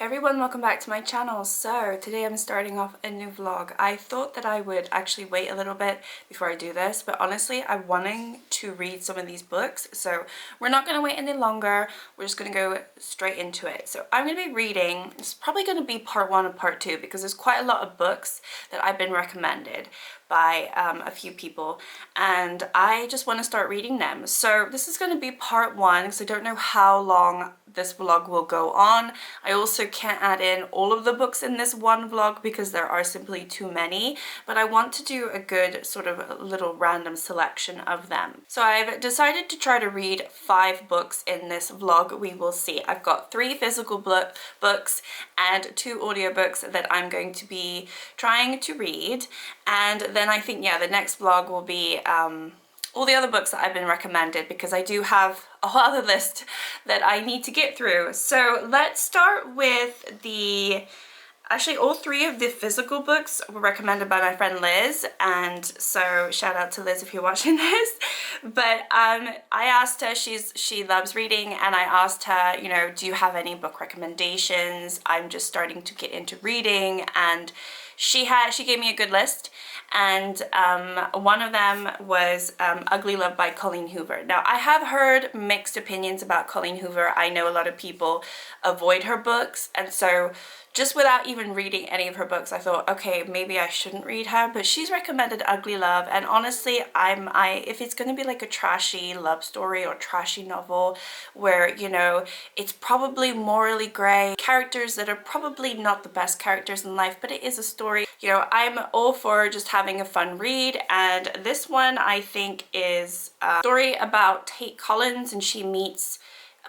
everyone, welcome back to my channel. So today I'm starting off a new vlog. I thought that I would actually wait a little bit before I do this, but honestly I'm wanting to read some of these books, so we're not going to wait any longer. We're just going to go straight into it. So I'm going to be reading, it's probably going to be part 1 and part 2 because there's quite a lot of books that I've been recommended by a few people and I just want to start reading them. So this is going to be part 1 because I don't know how long this vlog will go on. I also can't add in all of the books in this one vlog because there are simply too many, but I want to do a good sort of little random selection of them. So I've decided to try to read 5 books in this vlog. We will see. I've got 3 physical books and 2 audiobooks that I'm going to be trying to read, and then I think, yeah, the next vlog will be all the other books that I've been recommended because I do have a whole other list that I need to get through. So let's start with actually all 3 of the physical books were recommended by my friend Liz, and so shout out to Liz if you're watching this. But I asked her, she loves reading, and I asked her, you know, do you have any book recommendations? I'm just starting to get into reading, and she gave me a good list, and one of them was Ugly Love by Colleen Hoover. Now, I have heard mixed opinions about Colleen Hoover. I know a lot of people avoid her books, and so just without even reading any of her books, I thought, okay, maybe I shouldn't read her, but she's recommended Ugly Love, and honestly, if it's going to be like a trashy love story or trashy novel where, you know, it's probably morally gray, characters that are probably not the best characters in life, but it is a story, you know, I'm all for just having a fun read. And this one I think is a story about Tate Collins, and she meets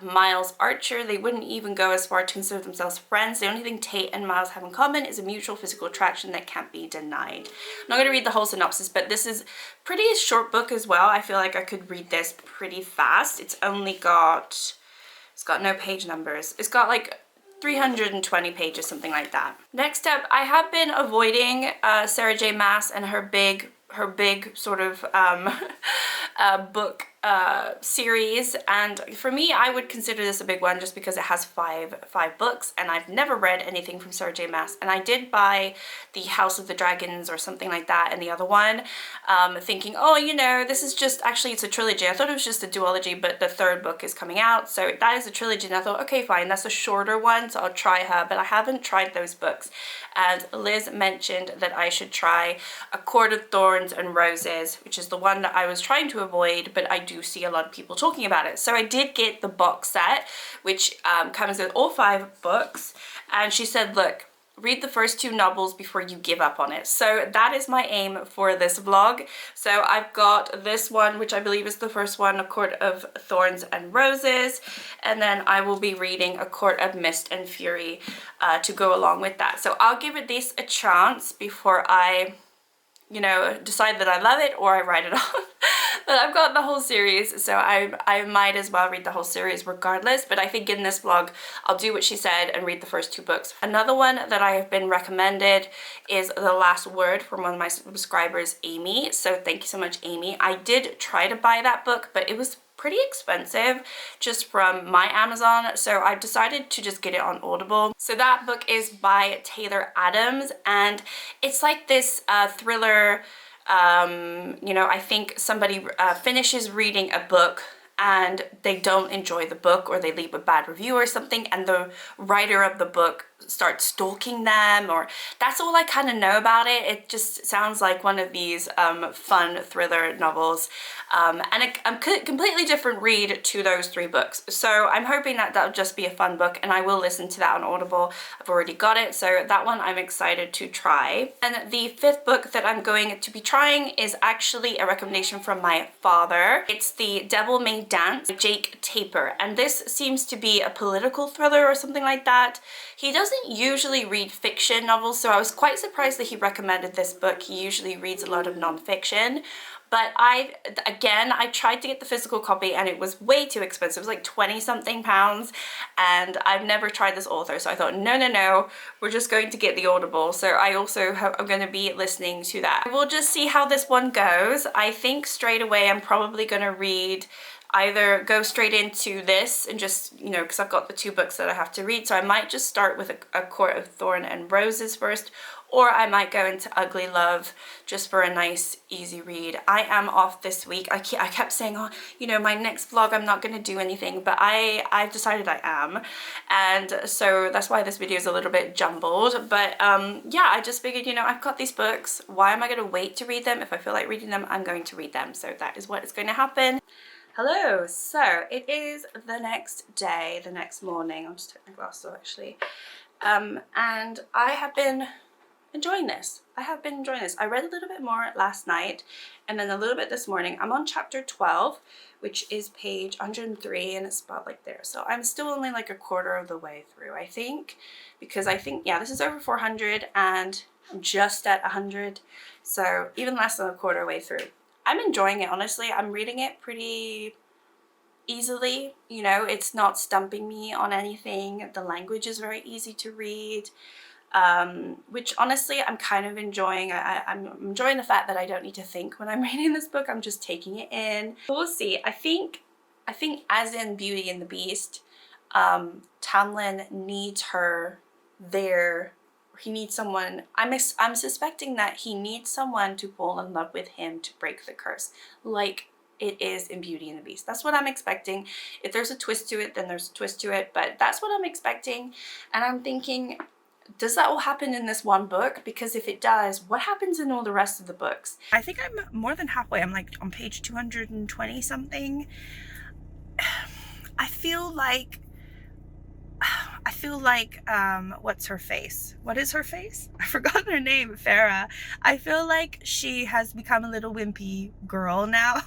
Miles Archer. They wouldn't even go as far to consider themselves friends. The only thing Tate and Miles have in common is a mutual physical attraction that can't be denied. I'm not going to read the whole synopsis, but this is pretty short book as well. I feel like I could read this pretty fast. It's got no page numbers. It's got like 320 pages, something like that. Next up, I have been avoiding Sarah J Maas and her big sort of book series, and for me I would consider this a big one just because it has five books, and I've never read anything from Sarah J Maas. And I did buy the House of the Dragons or something like that and the other one, thinking, oh, you know, this is just, actually it's a trilogy. I thought it was just a duology, but the 3rd book is coming out, so that is a trilogy, and I thought, okay, fine, that's a shorter one, so I'll try her. But I haven't tried those books, and Liz mentioned that I should try A Court of Thorns and Roses, which is the one that I was trying to avoid, but I do see a lot of people talking about it. So I did get the box set, which comes with all 5 books, and she said, look, read the first 2 novels before you give up on it. So that is my aim for this vlog. So I've got this one, which I believe is the first one, A Court of Thorns and Roses, and then I will be reading A Court of Mist and Fury to go along with that. So I'll give it this a chance before I, you know, decide that I love it or I write it off. But I've got the whole series, so I might as well read the whole series regardless. But I think in this vlog I'll do what she said and read the first 2 books. Another one that I have been recommended is The Last Word from one of my subscribers, Amy. So thank you so much, Amy. I did try to buy that book, but it was pretty expensive just from my Amazon, so I decided to just get it on Audible. So that book is by Taylor Adams, and it's like this thriller. You know, I think somebody finishes reading a book and they don't enjoy the book, or they leave a bad review or something, and the writer of the book starts stalking them, or that's all I kind of know about it. It just sounds like one of these fun thriller novels, and a completely different read to those 3 books. So I'm hoping that that'll just be a fun book, and I will listen to that on Audible. I've already got it, so that one I'm excited to try. And the 5th book that I'm going to be trying is actually a recommendation from my father. It's The Devil May Dance by Jake Taper, and this seems to be a political thriller or something like that. He doesn't usually read fiction novels, so I was quite surprised that he recommended this book. He usually reads a lot of non-fiction. But I tried to get the physical copy and it was way too expensive. It was like 20 something pounds, and I've never tried this author, so I thought, no, we're just going to get the Audible. So I also am going to be listening to that. We'll just see how this one goes. I think straight away I'm probably going to read either go straight into this and just, you know, because I've got the 2 books that I have to read, so I might just start with a Court of Thorn and Roses first, or I might go into Ugly Love just for a nice easy read. I am off this week. I kept saying, oh, you know, my next vlog I'm not going to do anything, but I've decided I am, and so that's why this video is a little bit jumbled. But yeah, I just figured, you know, I've got these books, why am I going to wait to read them? If I feel like reading them, I'm going to read them, so that is what is going to happen. Hello, so it is the next day, the next morning. I'll just take my glasses off actually, and I have been enjoying this. I read a little bit more last night and then a little bit this morning. I'm on chapter 12, which is page 103, and it's about like there. So I'm still only like a quarter of the way through, I think, because I think, yeah, this is over 400 and I'm just at 100. So even less than a quarter way through. I'm enjoying it, honestly. I'm reading it pretty easily, you know, it's not stumping me on anything. The language is very easy to read. Which honestly I'm kind of enjoying. I'm enjoying the fact that I don't need to think when I'm reading this book. I'm just taking it in. We'll see. I think as in Beauty and the Beast, Tamlin needs her there. He needs someone. I'm suspecting that he needs someone to fall in love with him to break the curse, like it is in Beauty and the Beast. That's what I'm expecting. If there's a twist to it, then there's a twist to it, but that's what I'm expecting. And I'm thinking, does that all happen in this one book? Because if it does, what happens in all the rest of the books? I think I'm more than halfway. I'm like on page 220 something. I feel like what's her face? What is her face? I forgot her name, Farah. I feel like she has become a little wimpy girl now.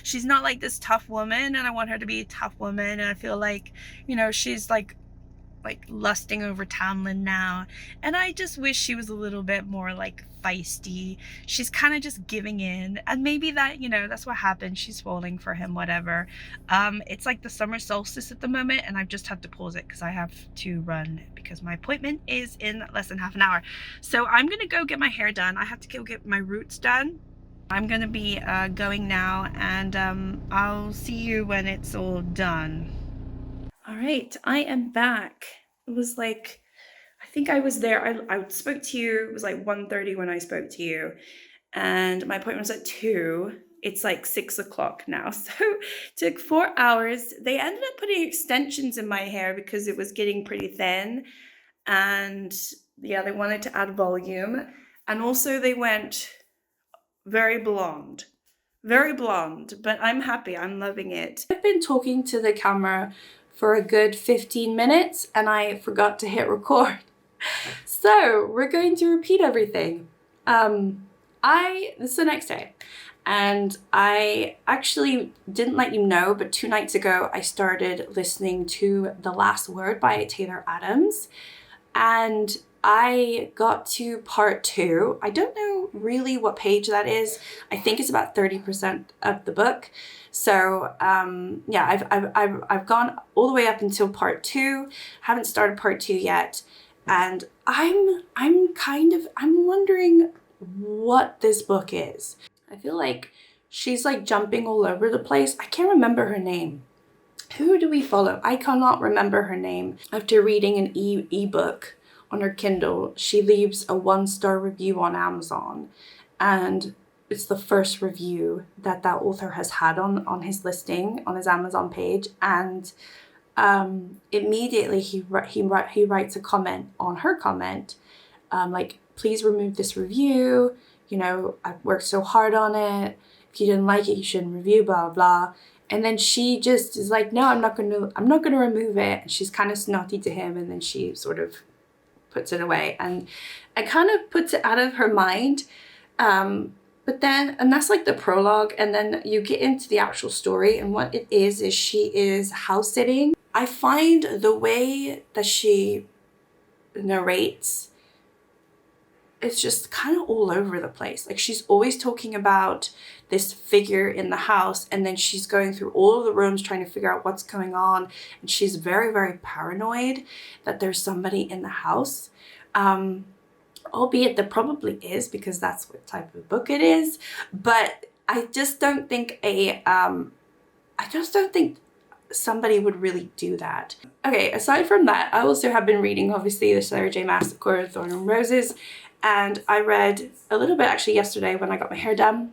She's not like this tough woman, and I want her to be a tough woman, and I feel like, you know, she's like lusting over Tamlin now, and I just wish she was a little bit more like feisty. She's kind of just giving in, and maybe that, you know, that's what happened. She's falling for him, whatever. It's like the summer solstice at the moment, and I've just had to pause it because I have to run because my appointment is in less than half an hour. So I'm gonna go get my hair done. I have to go get my roots done. I'm gonna be going now, and I'll see you when it's all done. All right, I am back. It was like, I think I was there. I spoke to you. It was like 1:30 when I spoke to you, and my appointment was at 2. It's like 6 o'clock now, so it took 4 hours. They ended up putting extensions in my hair because it was getting pretty thin, and yeah, they wanted to add volume, and also they went very blonde. Very blonde, but I'm happy. I'm loving it. I've been talking to the camera for a good 15 minutes and I forgot to hit record. So we're going to repeat everything. This is the next day, and I actually didn't let you know, but 2 nights ago I started listening to The Last Word by Taylor Adams, and I got to part 2. I don't know really what page that is. I think it's about 30% of the book. So yeah, I've gone all the way up until part 2. Haven't started part 2 yet, and I'm wondering what this book is. I feel like she's like jumping all over the place. I can't remember her name. Who do we follow? I cannot remember her name. After reading an ebook on her Kindle, she leaves a 1-star review on Amazon, and it's the first review that author has had on his listing on his Amazon page, and immediately he writes a comment on her comment, like, please remove this review, you know, I've worked so hard on it, if you didn't like it you shouldn't review, blah blah. And then she just is like, no, I'm not gonna remove it, and she's kind of snotty to him, and then she sort of puts it away, and it kind of puts it out of her mind. But then, and that's like the prologue, and then you get into the actual story, and what it is she is house sitting. I find the way that she narrates, it's just kind of all over the place. Like, she's always talking about this figure in the house, and then she's going through all of the rooms trying to figure out what's going on, and she's very, very paranoid that there's somebody in the house. Albeit there probably is, because that's what type of book it is, but I just don't think a I just don't think somebody would really do that. Okay, aside from that, I also have been reading, obviously, the Sarah J. Maas Court of Thorn and Roses, and I read a little bit actually yesterday when I got my hair done,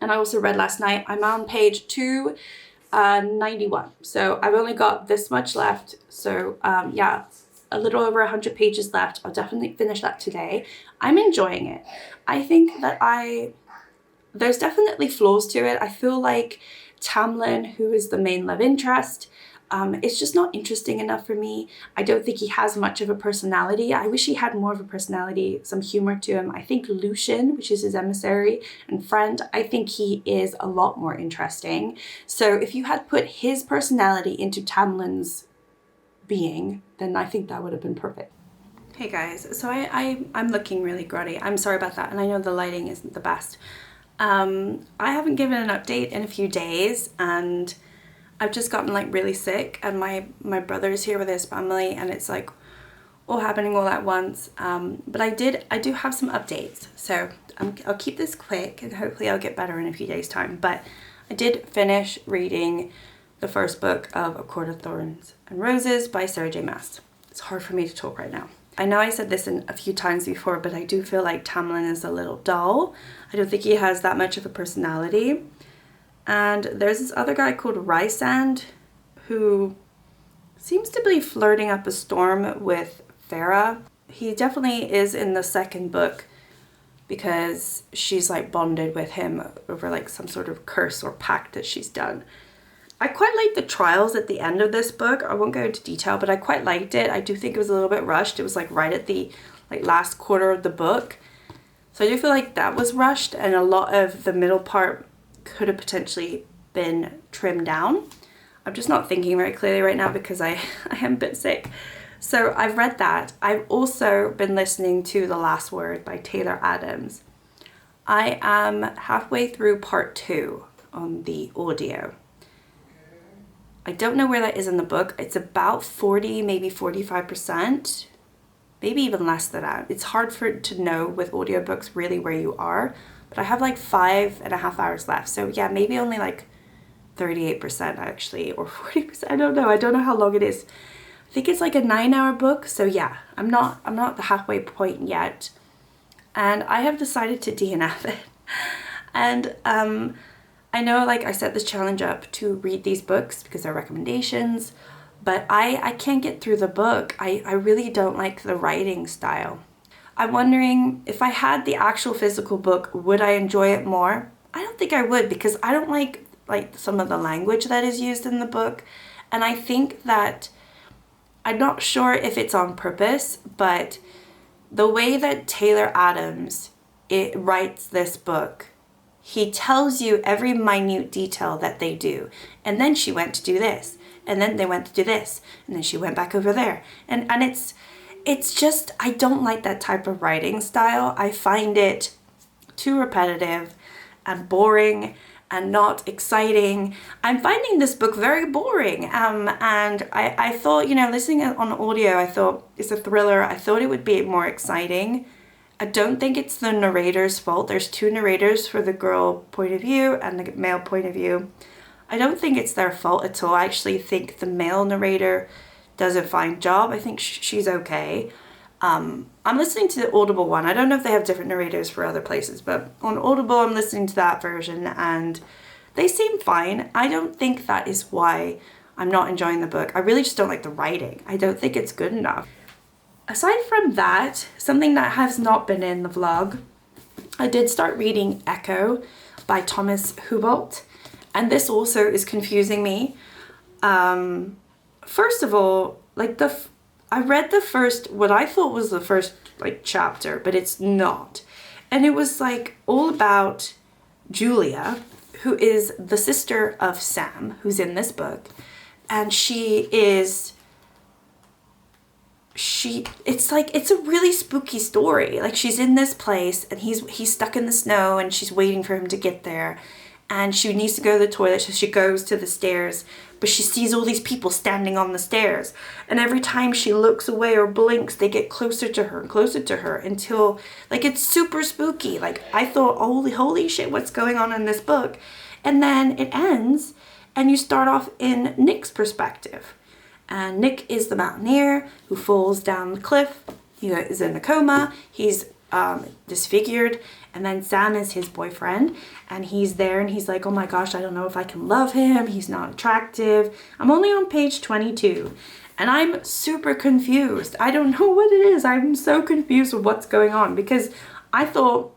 and I also read last night. I'm on page 291, so I've only got this much left, so yeah, a little over 100 pages left. I'll definitely finish that today. I'm enjoying it. I think that there's definitely flaws to it. I feel like Tamlin, who is the main love interest, it's just not interesting enough for me. I don't think he has much of a personality. I wish he had more of a personality, some humor to him. I think Lucian, which is his emissary and friend, I think he is a lot more interesting. So if you had put his personality into Tamlin's being, then I think that would have been perfect. Hey guys, so I'm looking really grotty. I'm sorry about that, and I know the lighting isn't the best. I haven't given an update in a few days, and I've just gotten like really sick, and my brother's here with his family, and it's like all happening all at once. But I do have some updates, so I'll keep this quick, and hopefully I'll get better in a few days' time. But I did finish reading the first book of A Court of Thorns and Roses by Sarah J. Maas. It's hard for me to talk right now. I know I said this a few times before, but I do feel like Tamlin is a little dull. I don't think he has that much of a personality. And there's this other guy called Rysand who seems to be flirting up a storm with Farah. He definitely is in the second book because she's like bonded with him over like some sort of curse or pact that she's done. I quite like the trials at the end of this book. I won't go into detail, but I quite liked it. I do think it was a little bit rushed. It was like right at the last quarter of the book. So I do feel like that was rushed, and a lot of the middle part could have potentially been trimmed down. I'm just not thinking very clearly right now because I am a bit sick. So I've read that. I've also been listening to The Last Word by Taylor Adams. I am halfway through part 2 on the audio. I don't know where that is in the book. It's about 40, maybe 45%, maybe even less than that. It's hard to know with audiobooks really where you are, but I have like 5.5 hours left. So yeah, maybe only like 38% actually, or 40%. I don't know. I don't know how long it is. I think it's like a 9-hour book. So yeah, I'm not at the halfway point yet. And I have decided to DNF it. And I know, like, I set this challenge up to read these books because they're recommendations, but I can't get through the book. I really don't like the writing style. I'm wondering if I had the actual physical book, would I enjoy it more? I don't think I would, because I don't like some of the language that is used in the book. And I think that, I'm not sure if it's on purpose, but the way that Taylor Adams writes this book, he tells you every minute detail that they do. And then she went to do this. And then they went to do this. And then she went back over there. And it's just, I don't like that type of writing style. I find it too repetitive and boring and not exciting. I'm finding this book very boring. And I thought, listening on audio, I thought it's a thriller. I thought it would be more exciting. I don't think it's the narrator's fault. There's 2 narrators for the girl point of view and the male point of view. I don't think it's their fault at all. I actually think the male narrator does a fine job. I think she's okay. I'm listening to the Audible one. I don't know if they have different narrators for other places, but on Audible I'm listening to that version and they seem fine. I don't think that is why I'm not enjoying the book. I really just don't like the writing. I don't think it's good enough. Aside from that, something that has not been in the vlog, I did start reading Echo by Thomas Hubalt, and this also is confusing me. First of all, I read the first, what I thought was the first chapter, but it's not. And it was all about Julia, who is the sister of Sam, who's in this book, and it's a really spooky story. She's in this place and he's stuck in the snow and she's waiting for him to get there, and she needs to go to the toilet, so she goes to the stairs, but she sees all these people standing on the stairs, and every time she looks away or blinks, they get closer to her and closer to her until it's super spooky. I thought, holy shit, what's going on in this book? And then it ends and you start off in Nick's perspective. And Nick is the mountaineer who falls down the cliff. He is in a coma. He's disfigured. And then Sam is his boyfriend, and he's there and he's like, oh my gosh, I don't know if I can love him. He's not attractive. I'm only on page 22 and I'm super confused. I don't know what it is. I'm so confused with what's going on because I thought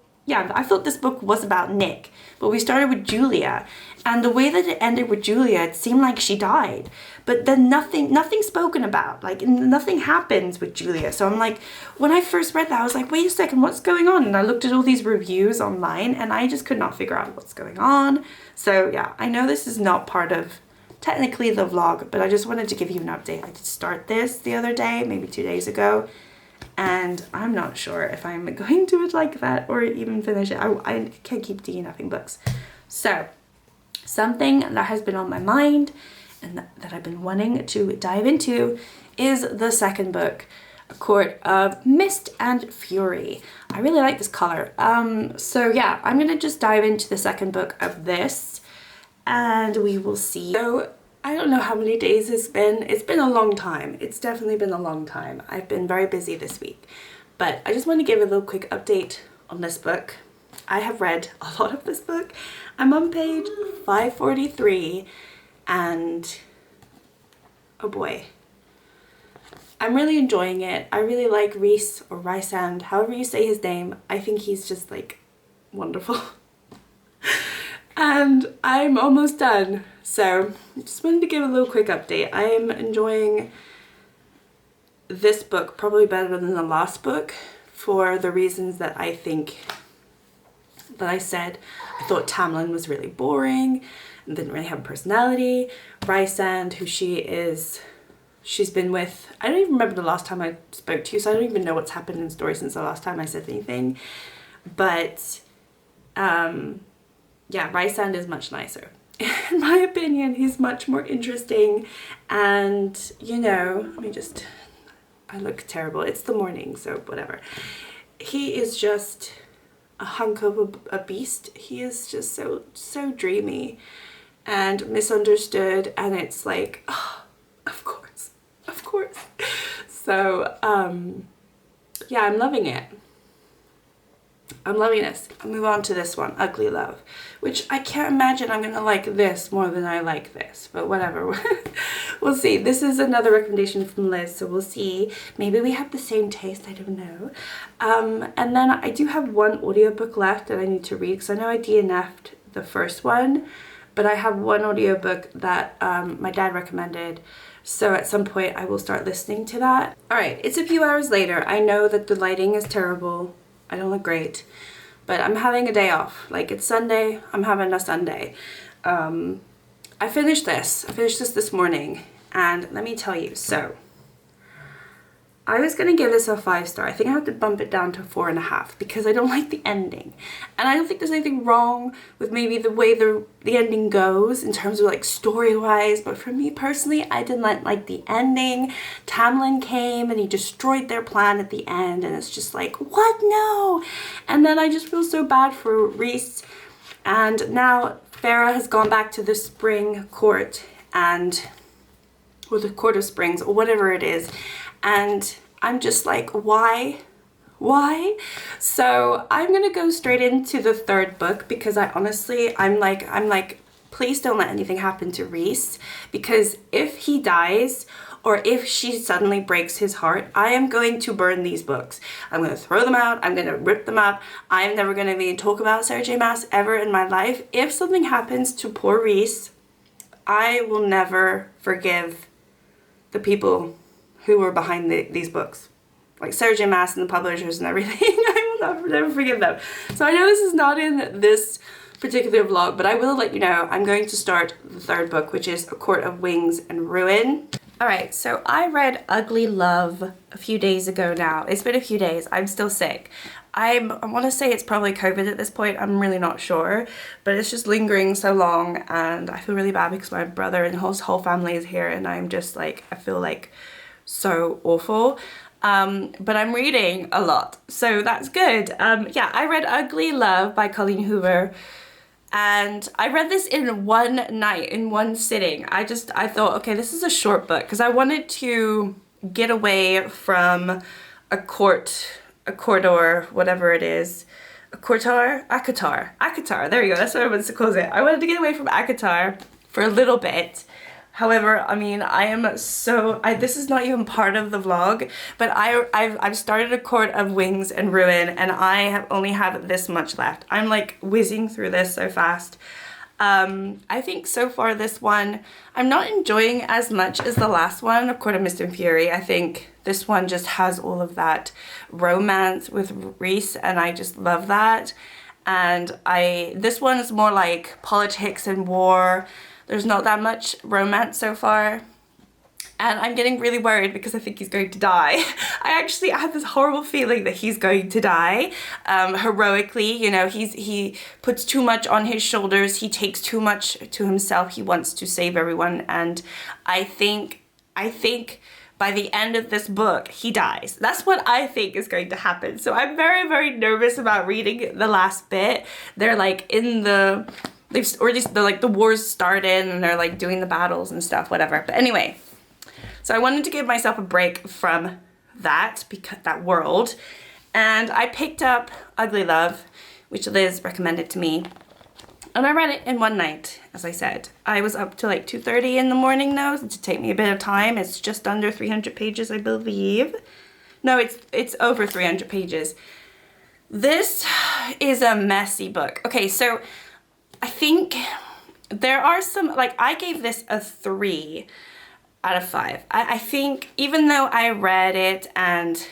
this book was about Nick, but we started with Julia, and the way that it ended with Julia, it seemed like she died, but then nothing spoken about, like nothing happens with Julia. So I'm like, when I first read that, I was like, wait a second, what's going on? And I looked at all these reviews online and I just could not figure out what's going on. So yeah, I know this is not part of technically the vlog, but I just wanted to give you an update. I did start this the other day, maybe 2 days ago, and I'm not sure if I'm going to like that or even finish it. I can't keep DNFing books. So something that has been on my mind and that I've been wanting to dive into is the second book, A Court of Mist and Fury. I really like this color. So yeah, I'm gonna just dive into the second book of this and we will see. So I don't know how many days it's been. It's been a long time. It's definitely been a long time. I've been very busy this week, but I just want to give a little quick update on this book. I have read a lot of this book. I'm on page 543 and oh boy, I'm really enjoying it. I really like Reese or Rysand, however you say his name. I think he's just like wonderful. And I'm almost done. So just wanted to give a little quick update. I am enjoying this book probably better than the last book for the reasons that I think that I said. I thought Tamlin was really boring and didn't really have a personality. Rysand, who she's been with, I don't even remember the last time I spoke to you, so I don't even know what's happened in the story since the last time I said anything. But yeah, Rysand is much nicer. In my opinion, he's much more interesting, and you know, I look terrible. It's the morning, so whatever. He is just a hunk of a beast. He is just so dreamy and misunderstood, and it's like, oh, of course. So yeah, I'm loving it. I'm loving this. I'll move on to this one, Ugly Love, which I can't imagine I'm gonna like this more than I like this, but whatever. We'll see. This is another recommendation from Liz, so we'll see. Maybe we have the same taste, I don't know. And then I do have one audiobook left that I need to read, because I know I DNF'd the first one, but I have one audiobook that my dad recommended, so at some point I will start listening to that. Alright, it's a few hours later. I know that the lighting is terrible. I don't look great, but I'm having a day off. Like, it's Sunday, I'm having a Sunday. I finished this this morning, and let me tell you, so I was gonna give this a 5-star. I think I have to bump it down to 4.5 because I don't like the ending. And I don't think there's anything wrong with maybe the way the ending goes in terms of like story-wise, but for me personally, I didn't like the ending. Tamlin came and he destroyed their plan at the end, and it's just like, what? No! And then I just feel so bad for Reese. And now Farah has gone back to the spring court, or the Court of Springs, or whatever it is. And I'm just like, why? So I'm gonna go straight into the third book because I'm like, please don't let anything happen to Reese, because if he dies or if she suddenly breaks his heart, I am going to burn these books. I'm gonna throw them out, I'm gonna rip them up. I'm never gonna even talk about Sarah J Maas ever in my life. If something happens to poor Reese, I will never forgive the people who were behind these books, like Sarah J Maas and the publishers and everything. I will never forgive them. So I know this is not in this particular vlog, but I will let you know I'm going to start the third book, which is A Court of Wings and Ruin. Alright, so I read Ugly Love a few days ago now. It's been a few days. I'm still sick. I want to say it's probably COVID at this point. I'm really not sure, but it's just lingering so long, and I feel really bad because my brother and his whole family is here, and I'm just like, I feel like so awful. But I'm reading a lot, so that's good. Yeah, I read Ugly Love by Colleen Hoover, And I read this in one night, in one sitting. I thought, okay, this is a short book because I wanted to get away from a corridor, whatever it is. ACOTAR, there you go, that's what I was to close it. I wanted to get away from ACOTAR for a little bit. However, I mean, I am so, this is not even part of the vlog, but I've started A Court of Wings and Ruin, and I only have this much left. I'm like whizzing through this so fast. I think so far this one, I'm not enjoying as much as the last one, A Court of Mist and Fury. I think this one just has all of that romance with RECS, and I just love that. And this one is more like politics and war. There's not that much romance so far. And I'm getting really worried because I think he's going to die. I actually have this horrible feeling that he's going to die heroically. You know, he puts too much on his shoulders. He takes too much to himself. He wants to save everyone. And I think by the end of this book, he dies. That's what I think is going to happen. So I'm very, very nervous about reading the last bit. They're like in the... the wars started and they're like doing the battles and stuff, whatever. But anyway, so I wanted to give myself a break from that, because that world, and I picked up Ugly Love, which Liz recommended to me, and I read it in one night. As I said, I was up to like 2:30 in the morning now to take me a bit of time. It's just under 300 pages, I believe. No, it's over 300 pages. This is a messy book. Okay, so I think there are some, like, I gave this a 3 out of 5. I think even though I read it and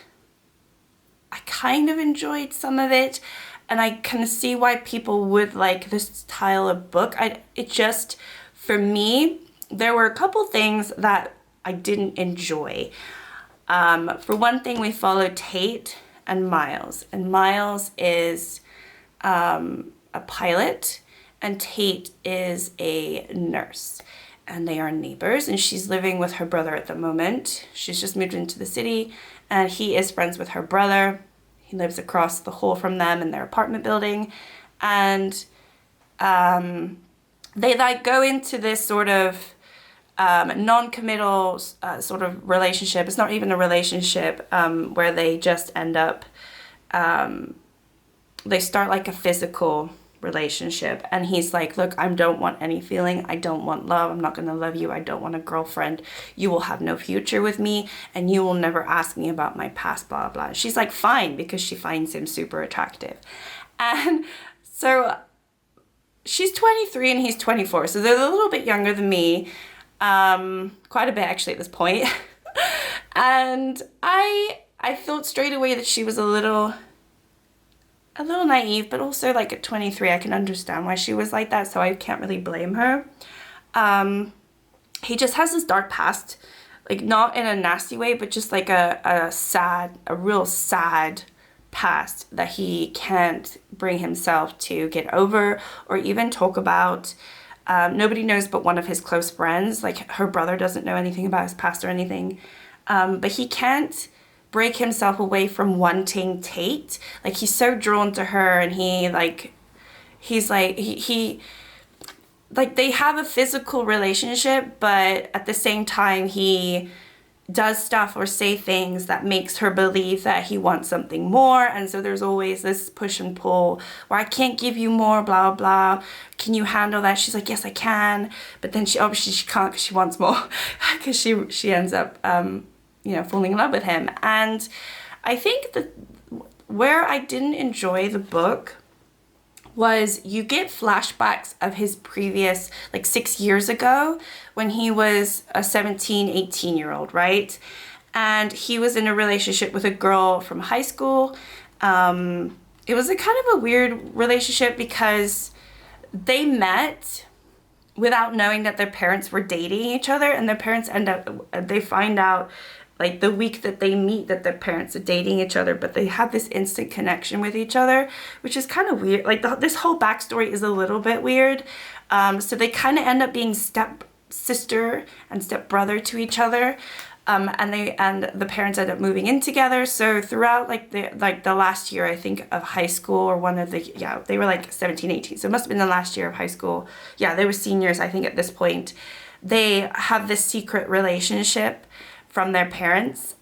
I kind of enjoyed some of it, and I can see why people would like this style of book, it just, for me, there were a couple things that I didn't enjoy. For one thing, we followed Tate and Miles, and Miles is a pilot, and Tate is a nurse, and they are neighbors, and she's living with her brother at the moment. She's just moved into the city, and he is friends with her brother. He lives across the hall from them in their apartment building, and they like go into this sort of non-committal sort of relationship. It's not even a relationship, where they just end up, they start like a physical relationship, and he's like, look, I don't want any feeling, I don't want love, I'm not gonna love you, I don't want a girlfriend, you will have no future with me, and you will never ask me about my past, blah blah. And she's like, fine, because she finds him super attractive. And so she's 23 and he's 24, so they're a little bit younger than me, quite a bit actually at this point. And I thought straight away that she was a little naive, but also like at 23 I can understand why she was like that, so I can't really blame her. He just has this dark past, like not in a nasty way, but just like a real sad past that he can't bring himself to get over or even talk about. Nobody knows but one of his close friends, like her brother doesn't know anything about his past or anything, but he can't break himself away from wanting Tate. Like, he's so drawn to her, and he they have a physical relationship, but at the same time he does stuff or say things that makes her believe that he wants something more. And so there's always this push and pull where, I can't give you more, blah blah, can you handle that? She's like, yes I can, but then she can't because she wants more, because she ends up you know, falling in love with him. And I think that where I didn't enjoy the book was you get flashbacks of his previous, like 6 years ago, when he was a 17, 18-year-old, right? And he was in a relationship with a girl from high school. It was a kind of a weird relationship because they met without knowing that their parents were dating each other, and their parents they find out like the week that they meet that their parents are dating each other, but they have this instant connection with each other, which is kind of weird. Like this whole backstory is a little bit weird. So they kind of end up being step sister and step brother to each other. and the parents end up moving in together. So throughout the last year, I think, of high school, or one of the, yeah, they were like 17, 18. So it must have been the last year of high school. Yeah, they were seniors, I think, at this point. They have this secret relationship from their parents,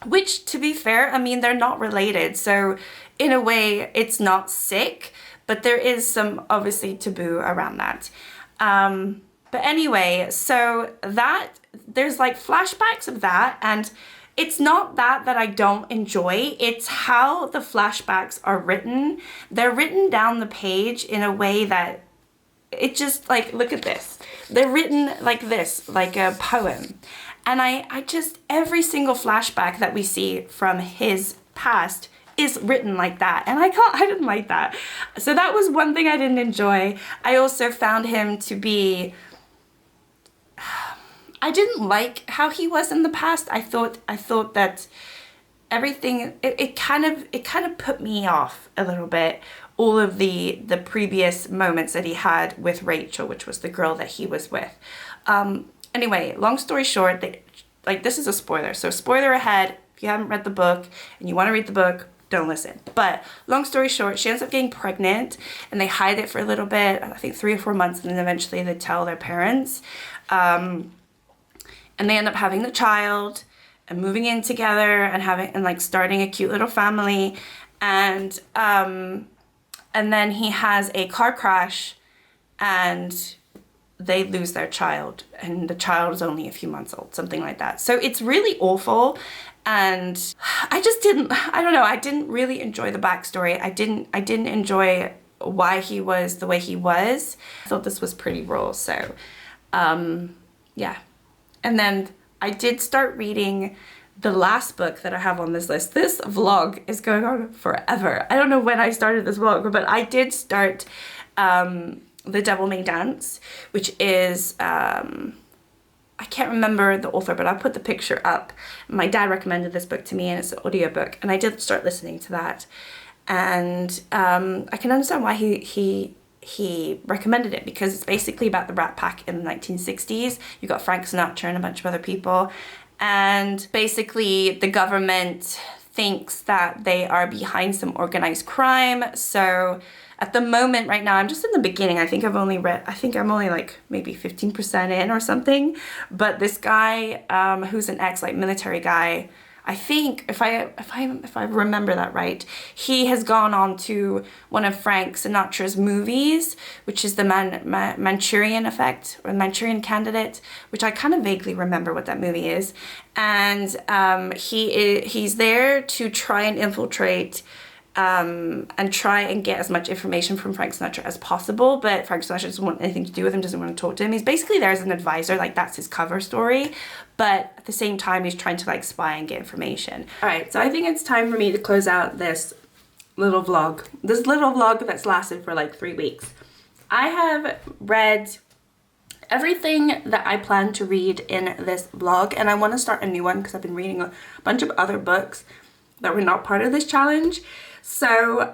which, to be fair, I mean, they're not related. So in a way, it's not sick, but there is some, obviously, taboo around that. But anyway, so that, there's like flashbacks of that, and it's not that I don't enjoy, it's how the flashbacks are written. They're written down the page in a way that it just, like, look at this. They're written like this, like a poem. And I just, every single flashback that we see from his past is written like that, and I didn't like that. So that was one thing I didn't enjoy. I also found him to be, I didn't like how he was in the past. I thought that everything, it kind of put me off a little bit, all of the previous moments that he had with Rachel, which was the girl that he was with. Anyway, long story short, this is a spoiler, so spoiler ahead. If you haven't read the book and you want to read the book, don't listen. But long story short, she ends up getting pregnant, and they hide it for a little bit, I think 3 or 4 months, and then eventually they tell their parents. And they end up having the child and moving in together and like starting a cute little family. And then he has a car crash and they lose their child, and the child is only a few months old, something like that. So it's really awful, and I didn't really enjoy the backstory. I didn't enjoy why he was the way he was. I thought this was pretty raw, so yeah. And then I did start reading the last book that I have on this list. This vlog is going on forever. I don't know when I started this vlog, but I did start The Devil May Dance, which is, I can't remember the author, but I'll put the picture up. My dad recommended this book to me, and it's an audiobook, and I did start listening to that. And I can understand why he recommended it, because it's basically about the Rat Pack in the 1960s. You got Frank Sinatra and a bunch of other people, and basically the government thinks that they are behind some organized crime. So at the moment right now, I'm just in the beginning. I think I'm only like maybe 15% in or something. But this guy, who's an ex, like, military guy, I think, if I remember that right, he has gone on to one of Frank Sinatra's movies, which is the Manchurian Effect, or Manchurian Candidate, which I kind of vaguely remember what that movie is. And he's there to try and infiltrate and try and get as much information from Frank Sinatra as possible, but Frank Sinatra doesn't want anything to do with him, doesn't want to talk to him. He's basically there as an advisor, like that's his cover story, but at the same time he's trying to like spy and get information. Alright, so I think it's time for me to close out this little vlog that's lasted for like 3 weeks. I have read everything that I plan to read in this vlog, and I want to start a new one because I've been reading a bunch of other books that were not part of this challenge. So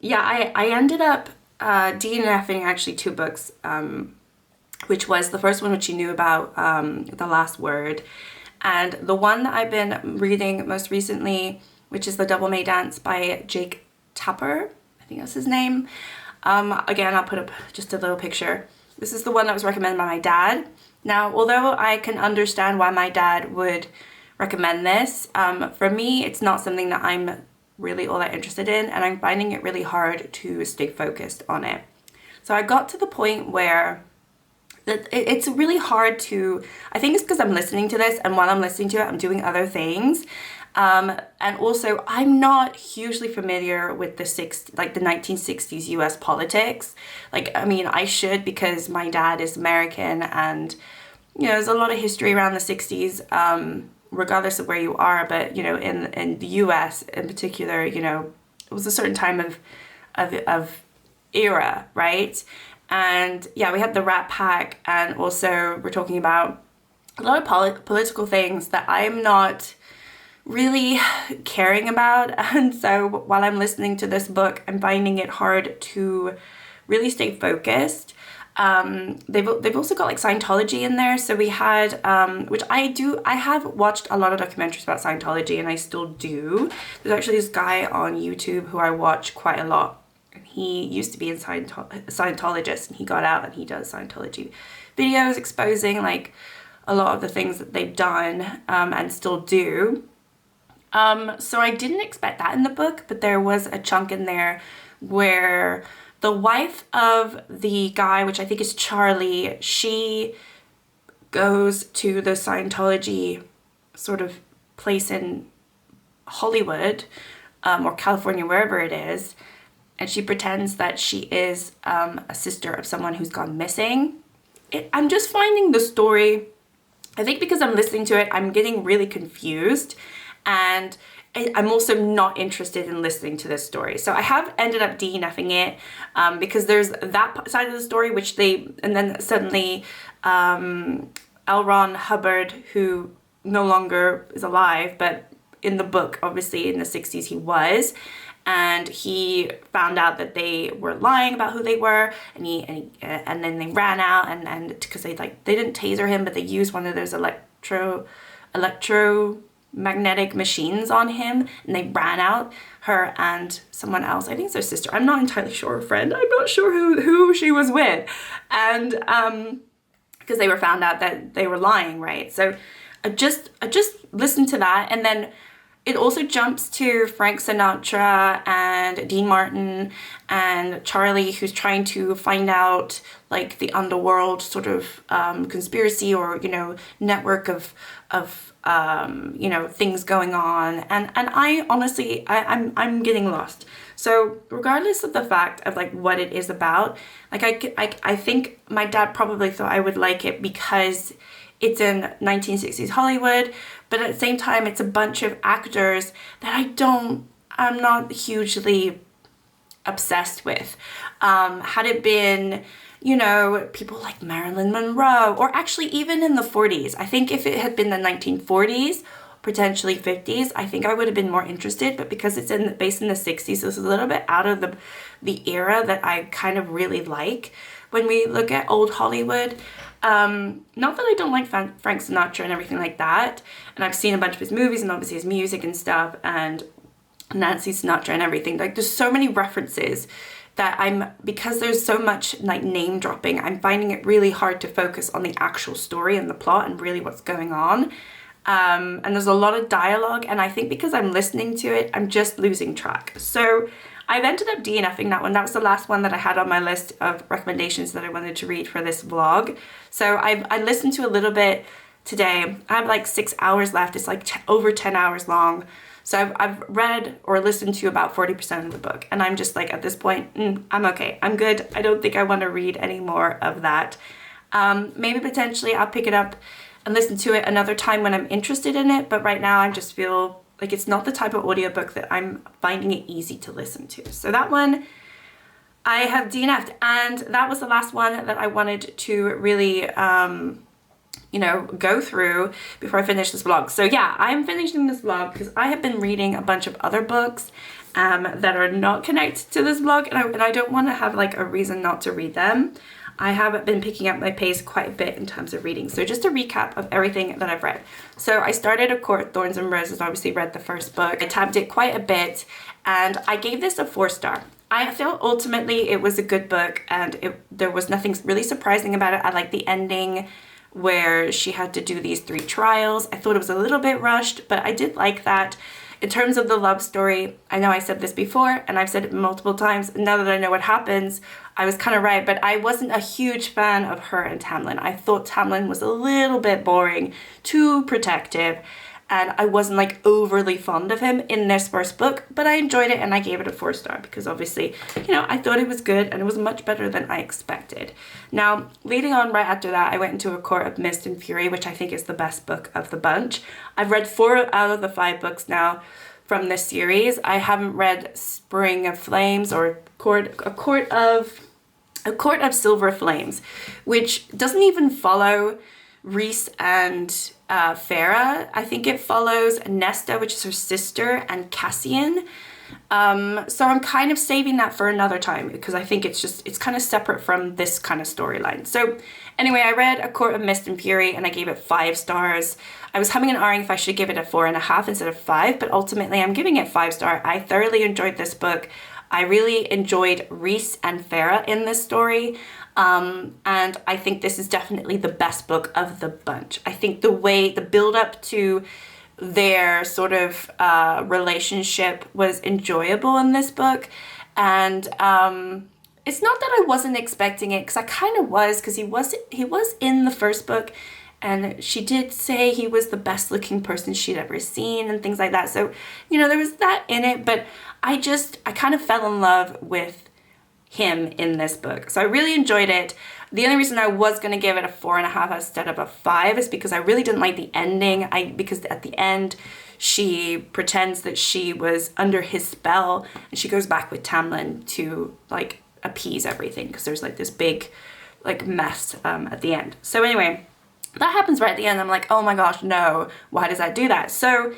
yeah, I ended up DNFing actually 2 books, which was the first one, which you knew about, The Last Word, and the one that I've been reading most recently, which is The Devil May Dance by Jake Tapper, I think that's his name. Again, I'll put up just a little picture. This is the one that was recommended by my dad. Now, although I can understand why my dad would recommend this, for me, it's not something that I'm really all that interested in, and I'm finding it really hard to stay focused on it. So I got to the point where it's really hard to, I think it's because I'm listening to this, and while I'm listening to it, I'm doing other things. And also, I'm not hugely familiar with the 1960s US politics. Like, I mean, I should, because my dad is American, and, you know, there's a lot of history around the 60s, regardless of where you are, but, you know, in the US in particular, you know, it was a certain time of era, right? And yeah, we had the Rat Pack, and also we're talking about a lot of political things that I'm not really caring about. And so while I'm listening to this book, I'm finding it hard to really stay focused. They've also got like Scientology in there. So we had, which I have watched a lot of documentaries about Scientology, and I still do. There's actually this guy on YouTube who I watch quite a lot. He used to be a Scientologist, and he got out and he does Scientology videos exposing like a lot of the things that they've done and still do. So I didn't expect that in the book, but there was a chunk in there where the wife of the guy, which I think is Charlie, she goes to the Scientology sort of place in Hollywood or California, wherever it is, and she pretends that she is a sister of someone who's gone missing. I'm just finding the story, I think because I'm listening to it, I'm getting really confused, and I'm also not interested in listening to this story. So I have ended up DNFing it because there's that side of the story, which and then suddenly L. Ron Hubbard, who no longer is alive, but in the book, obviously in the 60s he was, and he found out that they were lying about who they were, and then they ran out, and because they didn't taser him, but they used one of those electromagnetic machines on him, and they ran out, her and someone else, I think it's their sister, I'm not entirely sure, a friend, I'm not sure who she was with, and because they were found out that they were lying, right? So I just listened to that, and then it also jumps to Frank Sinatra and Dean Martin and Charlie, who's trying to find out like the underworld sort of conspiracy or, you know, network of you know, things going on. And I honestly, I'm getting lost. So regardless of the fact of like what it is about, like I think my dad probably thought I would like it because it's in 1960s Hollywood, but at the same time, it's a bunch of actors that I'm not hugely obsessed with. Had it been, you know, people like Marilyn Monroe, or actually even in the 40s, I think if it had been the 1940s, potentially 50s, I think I would have been more interested, but because it's based in the 60s, this is a little bit out of the era that I kind of really like. When we look at old Hollywood, not that I don't like Frank Sinatra and everything like that, and I've seen a bunch of his movies and obviously his music and stuff, and Nancy Sinatra and everything, like there's so many references that because there's so much like name dropping, I'm finding it really hard to focus on the actual story and the plot and really what's going on. And there's a lot of dialogue, and I think because I'm listening to it, I'm just losing track. So I've ended up DNFing that one. That was the last one that I had on my list of recommendations that I wanted to read for this vlog. So I listened to a little bit today. I have like 6 hours left. It's like over 10 hours long. So I've read or listened to about 40% of the book, and I'm just like, at this point, I'm okay. I'm good. I don't think I want to read any more of that. Maybe potentially I'll pick it up and listen to it another time when I'm interested in it, but right now I just feel like it's not the type of audiobook that I'm finding it easy to listen to. So that one I have DNF'd, and that was the last one that I wanted to really you know, go through before I finish this vlog. So yeah, I'm finishing this vlog because I have been reading a bunch of other books that are not connected to this vlog, and I don't want to have like a reason not to read them. I have been picking up my pace quite a bit in terms of reading. So just a recap of everything that I've read. So I started A Court of Thorns and Roses, obviously read the first book. I tabbed it quite a bit, and I gave this a 4-star. I felt ultimately it was a good book, and there was nothing really surprising about it. I liked the ending where she had to do these 3 trials. I thought it was a little bit rushed, but I did like that. In terms of the love story, I know I said this before, and I've said it multiple times, and now that I know what happens, I was kind of right, but I wasn't a huge fan of her and Tamlin. I thought Tamlin was a little bit boring, too protective, and I wasn't like overly fond of him in this first book, but I enjoyed it and I gave it a 4-star because obviously, you know, I thought it was good and it was much better than I expected. Now, leading on right after that, I went into A Court of Mist and Fury, which I think is the best book of the bunch. I've read 4 out of the 5 books now from this series. I haven't read Spring of Flames or A Court of Silver Flames, which doesn't even follow Rhys and Farah. I think it follows Nesta, which is her sister, and Cassian. So I'm kind of saving that for another time because I think it's kind of separate from this kind of storyline. So anyway, I read A Court of Mist and Fury and I gave it 5 stars. I was humming and ahhing if I should give it a 4.5 instead of 5, but ultimately I'm giving it 5 star. I thoroughly enjoyed this book. I really enjoyed RECS and Farah in this story. And I think this is definitely the best book of the bunch. I think the build up to their sort of relationship was enjoyable in this book. And it's not that I wasn't expecting it, because I kind of was, because he was in the first book, and she did say he was the best looking person she'd ever seen and things like that. So, you know, there was that in it, but I kind of fell in love with him in this book. So I really enjoyed it. The only reason I was going to give it a 4.5 instead of a 5 is because I really didn't like the ending. Because at the end, she pretends that she was under his spell, and she goes back with Tamlin to like appease everything, because there's like this big like mess at the end. So anyway, that happens right at the end. I'm like, oh my gosh, no, why does that do that? So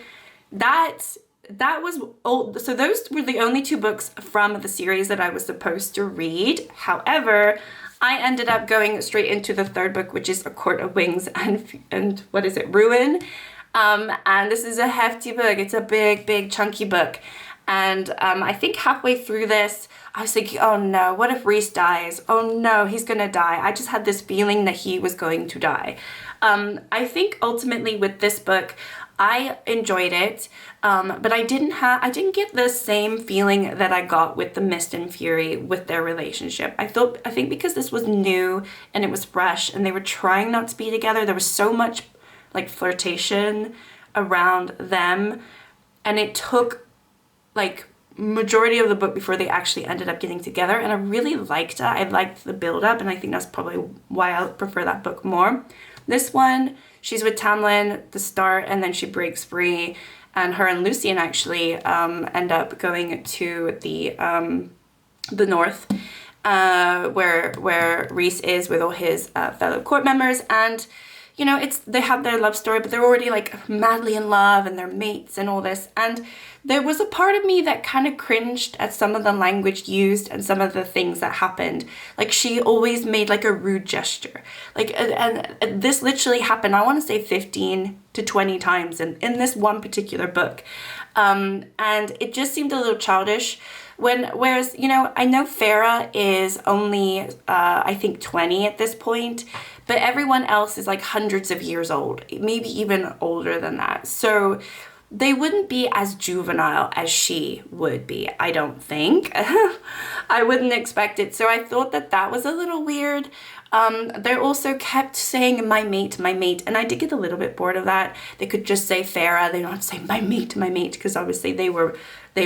that was old. So those were the only 2 books from the series that I was supposed to read. However, I ended up going straight into the 3rd book, which is A Court of Wings and what is it, Ruin. And this is a hefty book. It's a big chunky book. And I think halfway through this, I was thinking, oh no, what if Rhys dies? Oh no, he's gonna die. I just had this feeling that he was going to die. I think ultimately with this book, I enjoyed it, but I didn't get the same feeling that I got with the Mist and Fury with their relationship. I think because this was new and it was fresh and they were trying not to be together, there was so much like flirtation around them, and it took like majority of the book before they actually ended up getting together, and I really liked it. I liked the build up, and I think that's probably why I prefer that book more. This one, she's with Tamlin at the start, and then she breaks free, and her and Lucien actually end up going to the north, where Rhys is with all his fellow court members, and you know, they have their love story, but they're already like madly in love and they're mates and all this. And there was a part of me that kind of cringed at some of the language used and some of the things that happened. Like, she always made like a rude gesture. Like, and this literally happened, I want to say 15 to 20 times in this one particular book. And it just seemed a little childish. Whereas, you know, I know Farah is only, I think 20 at this point, but everyone else is like hundreds of years old, maybe even older than that. So they wouldn't be as juvenile as she would be, I don't think. I wouldn't expect it. So I thought that was a little weird. They also kept saying my mate, and I did get a little bit bored of that. They could just say Farah, they don't have to say my mate, because obviously they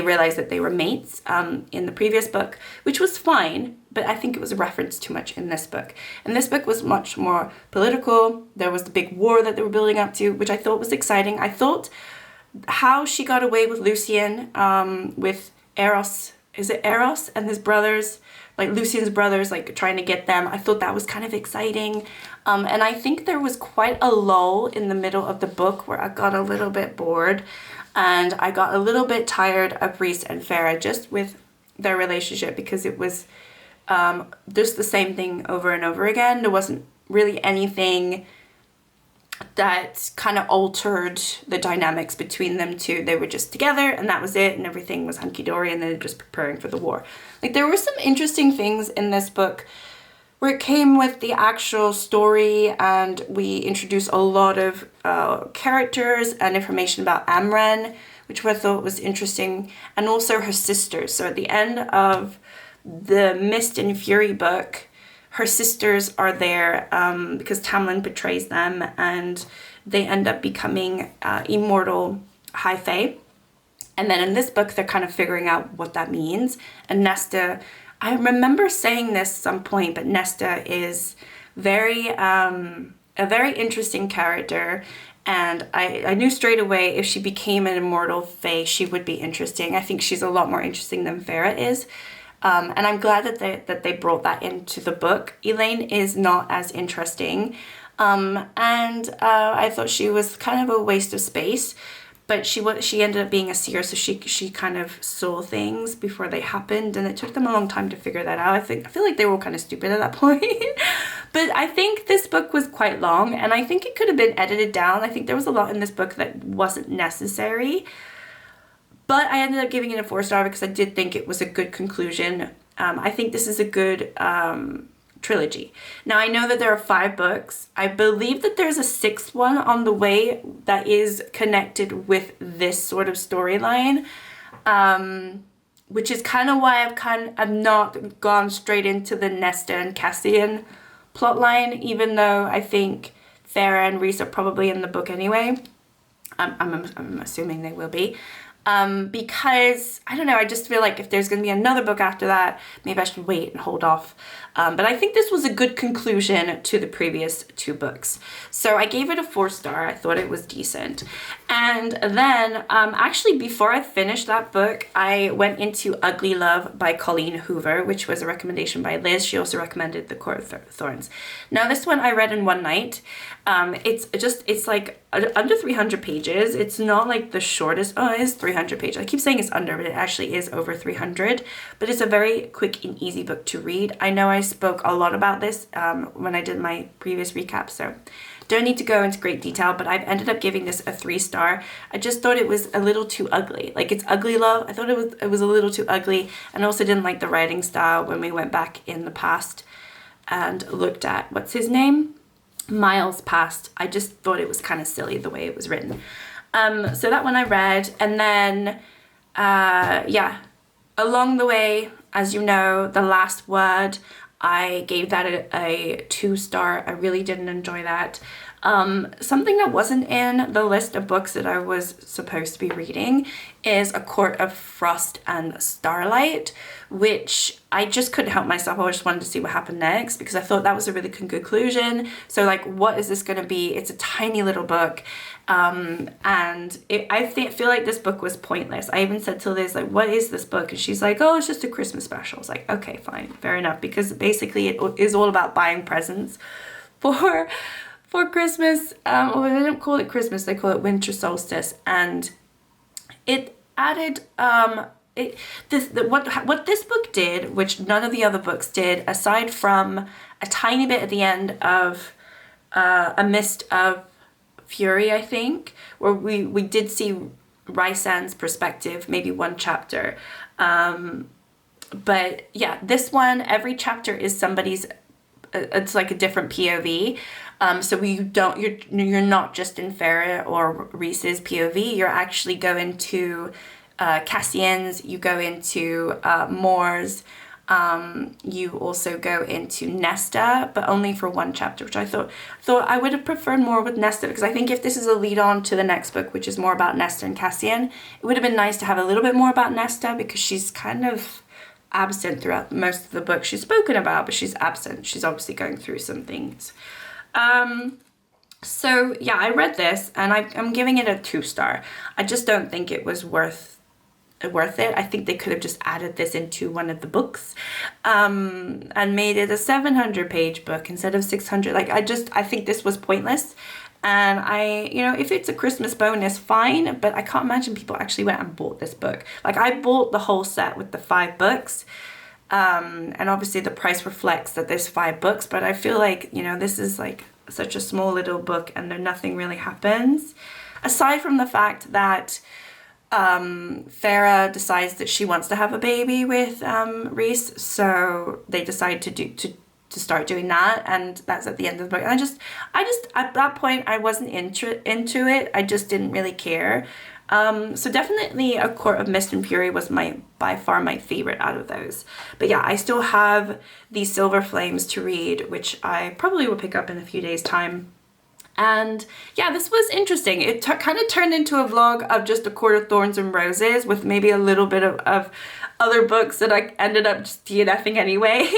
realized that they were mates in the previous book, which was fine, but I think it was referenced too much in this book. And this book was much more political. There was the big war that they were building up to, which I thought was exciting. I thought how she got away with Lucien, with Eros, is it Eros and his brothers, like Lucien's brothers, like trying to get them. I thought that was kind of exciting. And I think there was quite a lull in the middle of the book where I got a little bit bored, and I got a little bit tired of Rhys and Farah just with their relationship, because it was just the same thing over and over again. There wasn't really anything that kind of altered the dynamics between them two. They were just together and that was it, and everything was hunky-dory, and they're just preparing for the war. Like, there were some interesting things in this book where it came with the actual story, and we introduced a lot of characters and information about Amren, which I thought was interesting, and also her sisters. So at the end of the Mist and Fury book, her sisters are there because Tamlin betrays them, and they end up becoming immortal high fae. And then in this book, they're kind of figuring out what that means. And Nesta, I remember saying this at some point, but Nesta is a very interesting character. And I knew straight away if she became an immortal fae, she would be interesting. I think she's a lot more interesting than Farah is. And I'm glad that they brought that into the book. Elaine is not as interesting. And I thought she was kind of a waste of space. but she ended up being a seer, so she kind of saw things before they happened, and it took them a long time to figure that out. I feel like they were all kind of stupid at that point. But I think this book was quite long, and I think it could have been edited down. I think there was a lot in this book that wasn't necessary, but I ended up giving it a 4-star because I did think it was a good conclusion. I think this is a good trilogy. Now, I know that there are 5 books. I believe that there's a 6th one on the way that is connected with this sort of storyline, which is kind of why I've not gone straight into the Nesta and Cassian plotline, even though I think Farah and Rhys are probably in the book anyway. I'm assuming they will be. Because, I don't know, I just feel like if there's going to be another book after that, maybe I should wait and hold off. But I think this was a good conclusion to the previous 2 books. So I gave it a 4-star. I thought it was decent. And then, actually, before I finished that book, I went into Ugly Love by Colleen Hoover, which was a recommendation by Liz. She also recommended The Court of Thorns. Now, this one I read in one night. It's like under 300 pages. It's not like the shortest. Oh, it is 300 pages. I keep saying it's under, but it actually is over 300. But it's a very quick and easy book to read. I know I spoke a lot about this when I did my previous recap, so don't need to go into great detail, but I've ended up giving this a 3-star. I just thought it was a little too ugly. Like, it's ugly love. I thought it was a little too ugly, and I also didn't like the writing style when we went back in the past and looked at, what's his name? Miles Past. I just thought it was kind of silly the way it was written. So that one I read, and then, yeah, along the way, as you know, The Last Word, I gave that a 2-star. I really didn't enjoy that. Something that wasn't in the list of books that I was supposed to be reading is A Court of Frost and Starlight, which I just couldn't help myself. I just wanted to see what happened next because I thought that was a really good conclusion. So, like, what is this going to be? It's a tiny little book. And I feel like this book was pointless. I even said to Liz, like, what is this book? And she's like, oh, it's just a Christmas special. I was like, okay, fine, fair enough. Because basically it is all about buying presents for Christmas. Well, they don't call it Christmas, they call it winter solstice. And it added, what this book did, which none of the other books did, aside from a tiny bit at the end of A Mist of Fury, I think, where we did see Rhysand's perspective, maybe one chapter. But yeah, this one, every chapter is somebody's, it's like a different POV. So you're not just in Farah or Rhys's POV, you're actually going to Cassian's, you go into Moore's, you also go into Nesta, but only for one chapter, which I thought I would have preferred more with Nesta, because I think if this is a lead on to the next book, which is more about Nesta and Cassian, it would have been nice to have a little bit more about Nesta, because she's kind of absent throughout most of the book. She's spoken about, but she's absent. She's obviously going through some things. So yeah, I read this and I'm giving it a 2-star. I just don't think it was worth it. I think they could have just added this into one of the books, and made it a 700-page book instead of 600. Like, I think this was pointless. And if it's a Christmas bonus, fine, but I can't imagine people actually went and bought this book. Like, I bought the whole set with the 5 books. And obviously the price reflects that there's 5 books, but I feel like, this is like such a small little book and nothing really happens. Aside from the fact that Farah decides that she wants to have a baby with Rhys, so they decide to start doing that, and that's at the end of the book. And I just at that point I wasn't into it. I just didn't really care. So definitely A Court of Mist and Fury was by far my favorite out of those. But yeah, I still have these Silver Flames to read, which I probably will pick up in a few days' time. And yeah, this was interesting. It kind of turned into a vlog of just A Court of Thorns and Roses with maybe a little bit of other books that I ended up just DNFing anyway.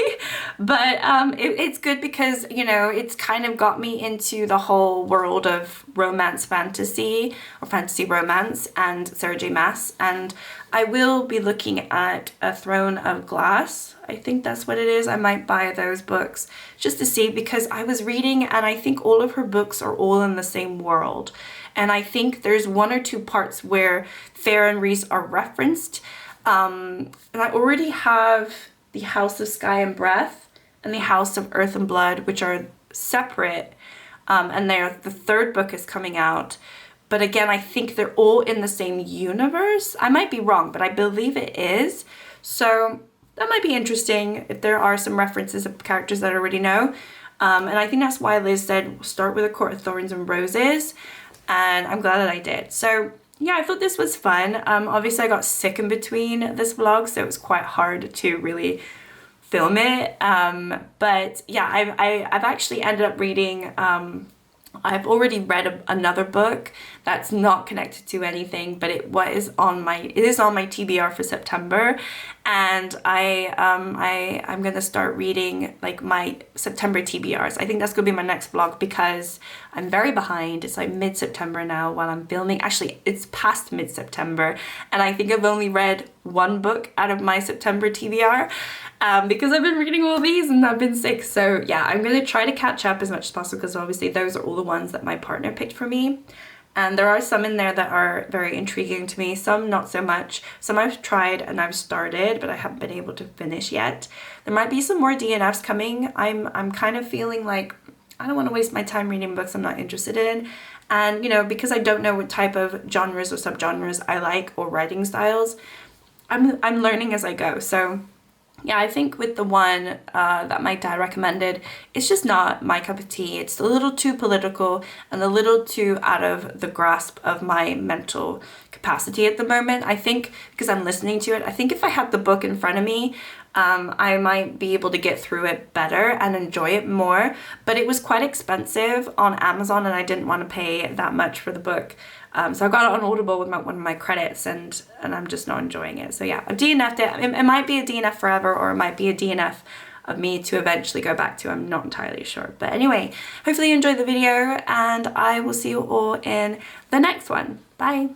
But it's good because, you know, it's kind of got me into the whole world of romance fantasy or fantasy romance and Sarah J Maas. And I will be looking at A Throne of Glass. I think that's what it is. I might buy those books just to see, because I was reading and I think all of her books are all in the same world. And I think there's one or two parts where Fair and Reese are referenced. And I already have the House of Sky and Breath and the House of Earth and Blood, which are separate. And the third book is coming out. But again, I think they're all in the same universe. I might be wrong, but I believe it is. So that might be interesting if there are some references of characters that I already know. And I think that's why Liz said, start with A Court of Thorns and Roses. And I'm glad that I did. So yeah, I thought this was fun. Obviously I got sick in between this vlog, so it was quite hard to really film it. But yeah, I've actually ended up reading, I've already read another book that's not connected to anything, but it is on my TBR for September, and I'm gonna start reading like my September TBRs. I think that's gonna be my next vlog because I'm very behind. It's like mid-September now while I'm filming. Actually, it's past mid-September, and I think I've only read one book out of my September TBR. Because I've been reading all these and I've been sick. So yeah, I'm going to try to catch up as much as possible, because obviously those are all the ones that my partner picked for me. And there are some in there that are very intriguing to me, some not so much. Some I've tried and I've started, but I haven't been able to finish yet. There might be some more DNFs coming. I'm kind of feeling like I don't want to waste my time reading books I'm not interested in. And, you know, because I don't know what type of genres or subgenres I like or writing styles, I'm learning as I go. So yeah, I think with the one that my dad recommended, it's just not my cup of tea. It's a little too political and a little too out of the grasp of my mental capacity at the moment. I think because I'm listening to it, I think if I had the book in front of me, I might be able to get through it better and enjoy it more. But it was quite expensive on Amazon and I didn't want to pay that much for the book. So I got it on Audible with one of my credits, and I'm just not enjoying it. So yeah, I've DNF'd it. It might be a DNF forever, or it might be a DNF of me to eventually go back to. I'm not entirely sure. But anyway, hopefully you enjoyed the video, and I will see you all in the next one. Bye.